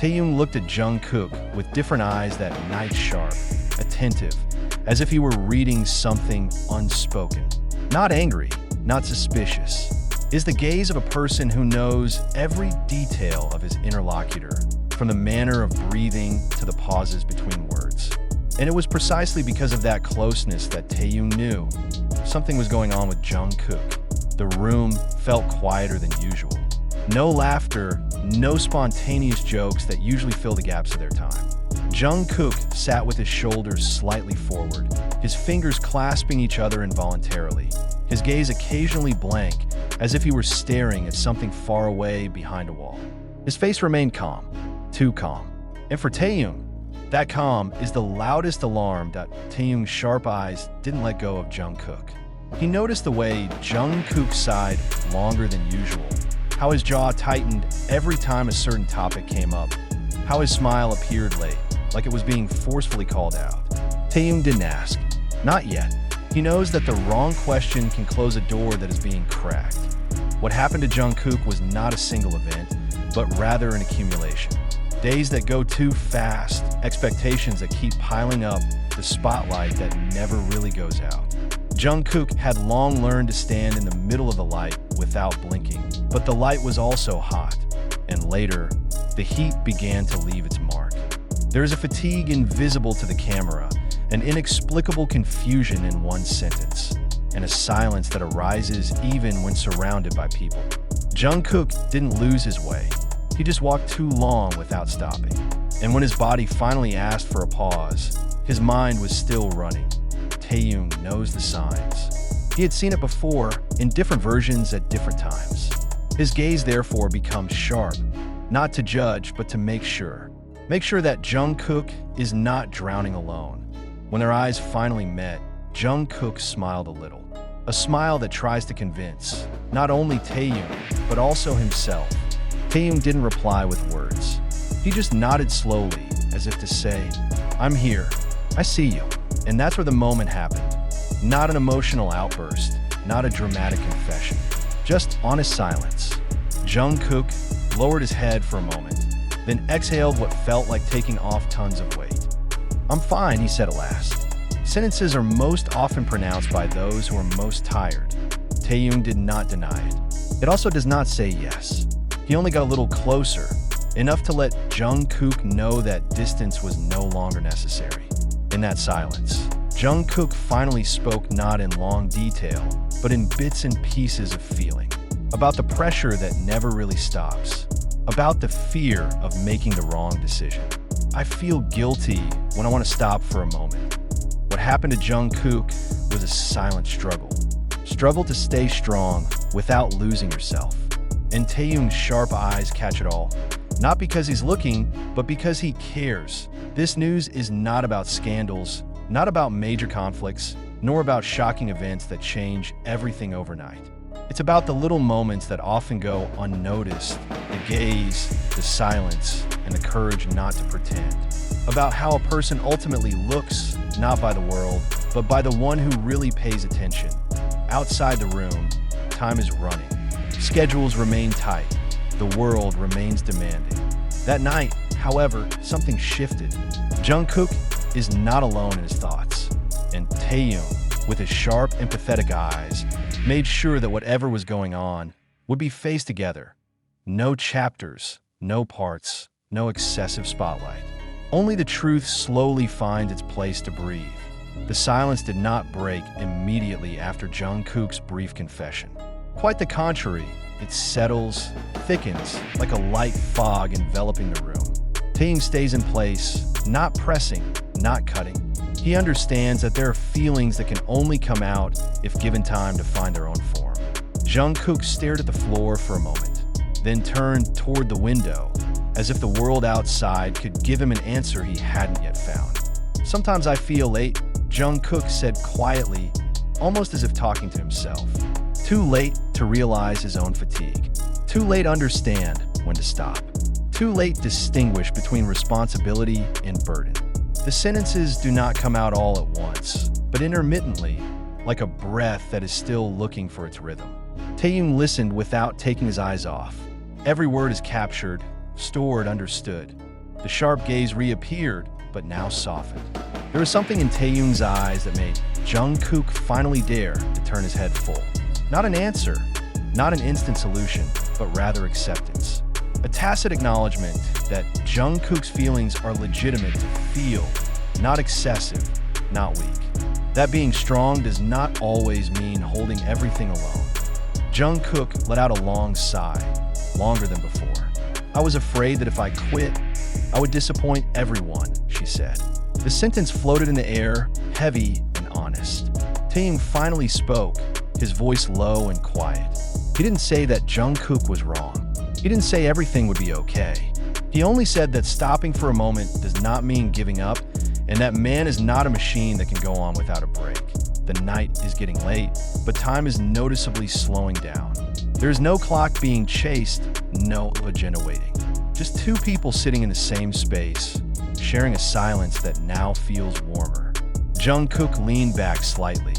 Taehyung looked at Jungkook with different eyes that night sharp, attentive, as if he were reading something unspoken. Not angry, not suspicious. Is the gaze of a person who knows every detail of his interlocutor, from the manner of breathing to the pauses between words. And it was precisely because of that closeness that Taehyung knew something was going on with Jungkook. The room felt quieter than usual. No laughter, no spontaneous jokes that usually fill the gaps of their time. Jungkook sat with his shoulders slightly forward, his fingers clasping each other involuntarily, his gaze occasionally blank, as if he were staring at something far away behind a wall. His face remained calm, too calm. And for Taehyung, that calm is the loudest alarm that Taehyung's sharp eyes didn't let go of Jungkook. He noticed the way Jungkook sighed longer than usual, how his jaw tightened every time a certain topic came up, how his smile appeared late, like it was being forcefully called out. Taehyung didn't ask. Not yet. He knows that the wrong question can close a door that is being cracked. What happened to Jungkook was not a single event, but rather an accumulation. Days that go too fast, expectations that keep piling up, the spotlight that never really goes out. Jungkook had long learned to stand in the middle of the light without blinking, but the light was also hot, and later, the heat began to leave its mark. There is a fatigue invisible to the camera, an inexplicable confusion in one sentence, and a silence that arises even when surrounded by people. Jungkook didn't lose his way. He just walked too long without stopping. And when his body finally asked for a pause, his mind was still running. Taehyung knows the signs. He had seen it before, in different versions at different times. His gaze therefore becomes sharp, not to judge, but to make sure. Make sure that Jungkook is not drowning alone. When their eyes finally met, Jungkook smiled a little. A smile that tries to convince, not only Taehyung, but also himself. Taehyung didn't reply with words. He just nodded slowly, as if to say, "I'm here. I see you." And that's where the moment happened. Not an emotional outburst, not a dramatic confession, just honest silence. Jungkook lowered his head for a moment, then exhaled what felt like taking off tons of weight. "I'm fine," he said at last. Sentences are most often pronounced by those who are most tired. Taehyung did not deny it. It also does not say yes. He only got a little closer, enough to let Jungkook know that distance was no longer necessary. In that silence, Jungkook finally spoke not in long detail, but in bits and pieces of feeling. About the pressure that never really stops. About the fear of making the wrong decision. "I feel guilty when I want to stop for a moment." What happened to Jungkook was a silent struggle. Struggle to stay strong without losing yourself. And Taehyung's sharp eyes catch it all. Not because he's looking, but because he cares. This news is not about scandals, not about major conflicts, nor about shocking events that change everything overnight. It's about the little moments that often go unnoticed, the gaze, the silence, and the courage not to pretend. About how a person ultimately looks, not by the world, but by the one who really pays attention. Outside the room, time is running. Schedules remain tight. The world remains demanding. That night, however, something shifted. Jungkook is not alone in his thoughts, and Taehyung, with his sharp, empathetic eyes, made sure that whatever was going on would be faced together. No chapters, no parts, no excessive spotlight. Only the truth slowly finds its place to breathe. The silence did not break immediately after Jungkook's brief confession. Quite the contrary, it settles, thickens, like a light fog enveloping the room. Taehyung stays in place, not pressing, not cutting. He understands that there are feelings that can only come out if given time to find their own form. Jungkook stared at the floor for a moment, then turned toward the window, as if the world outside could give him an answer he hadn't yet found. "Sometimes I feel late," Jungkook said quietly, almost as if talking to himself. Too late to realize his own fatigue. Too late to understand when to stop. Too late to distinguish between responsibility and burden. The sentences do not come out all at once, but intermittently, like a breath that is still looking for its rhythm. Taehyung listened without taking his eyes off. Every word is captured, stored, understood. The sharp gaze reappeared, but now softened. There was something in Taehyung's eyes that made Jungkook finally dare to turn his head full. Not an answer, not an instant solution, but rather acceptance. A tacit acknowledgement that Jungkook's feelings are legitimate to feel, not excessive, not weak. That being strong does not always mean holding everything alone. Jungkook let out a long sigh, longer than before. I was afraid that if I quit, I would disappoint everyone, she said. The sentence floated in the air, heavy and honest. Taehyung finally spoke, his voice low and quiet. He didn't say that Jungkook was wrong. He didn't say everything would be okay. He only said that stopping for a moment does not mean giving up, and that man is not a machine that can go on without a break. The night is getting late, but time is noticeably slowing down. There is no clock being chased, no agenda waiting. Just two people sitting in the same space, sharing a silence that now feels warmer. Jungkook leaned back slightly,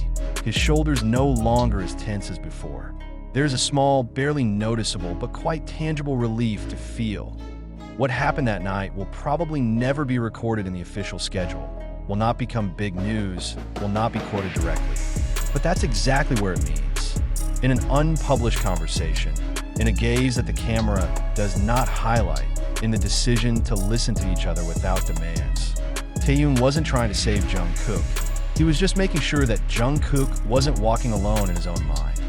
his shoulders no longer as tense as before. There's a small, barely noticeable, but quite tangible relief to feel. What happened that night will probably never be recorded in the official schedule, will not become big news, will not be quoted directly. But that's exactly where it means. In an unpublished conversation, in a gaze that the camera does not highlight, in the decision to listen to each other without demands. Taehyung wasn't trying to save Jungkook. He was just making sure that Jungkook wasn't walking alone in his own mind.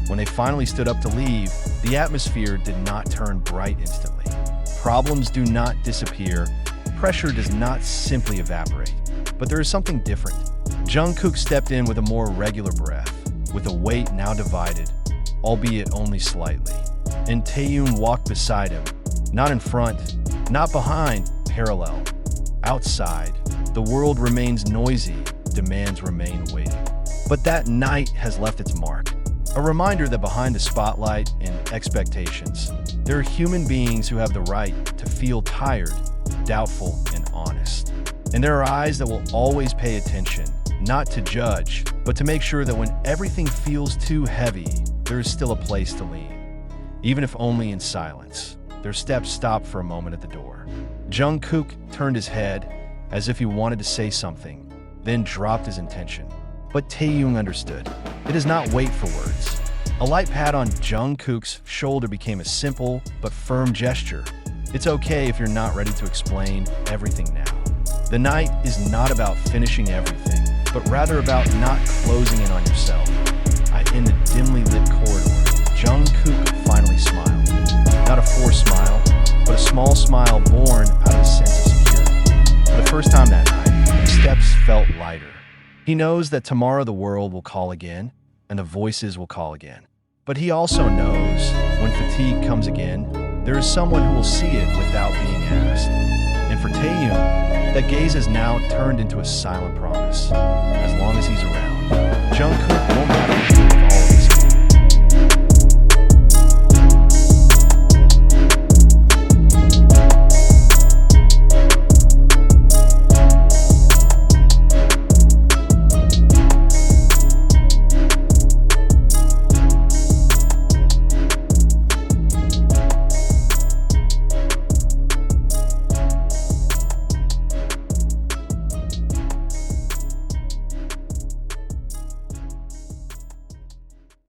When they finally stood up to leave, the atmosphere did not turn bright instantly. Problems do not disappear, pressure does not simply evaporate, but there is something different. Jungkook stepped in with a more regular breath, with the weight now divided, albeit only slightly. And Taehyung walked beside him, not in front, not behind, parallel. Outside, the world remains noisy, demands remain waiting. But that night has left its mark. A reminder that behind the spotlight and expectations, there are human beings who have the right to feel tired, doubtful, and honest. And there are eyes that will always pay attention, not to judge, but to make sure that when everything feels too heavy, there is still a place to lean. Even if only in silence. Their steps stopped for a moment at the door. Jungkook turned his head as if he wanted to say something, then dropped his intention. But Taehyung understood. It does not wait for words. A light pat on Jungkook's shoulder became a simple but firm gesture. It's okay if you're not ready to explain everything now. The night is not about finishing everything, but rather about not closing in on yourself. In the dimly lit corridor, Jungkook finally smiled. Not a forced smile, but a small smile born out of a sense of security. For the first time that night, his steps felt lighter. He knows that tomorrow the world will call again, and the voices will call again. But he also knows, when fatigue comes again, there is someone who will see it without being asked. And for Taehyung, that gaze has now turned into a silent promise. As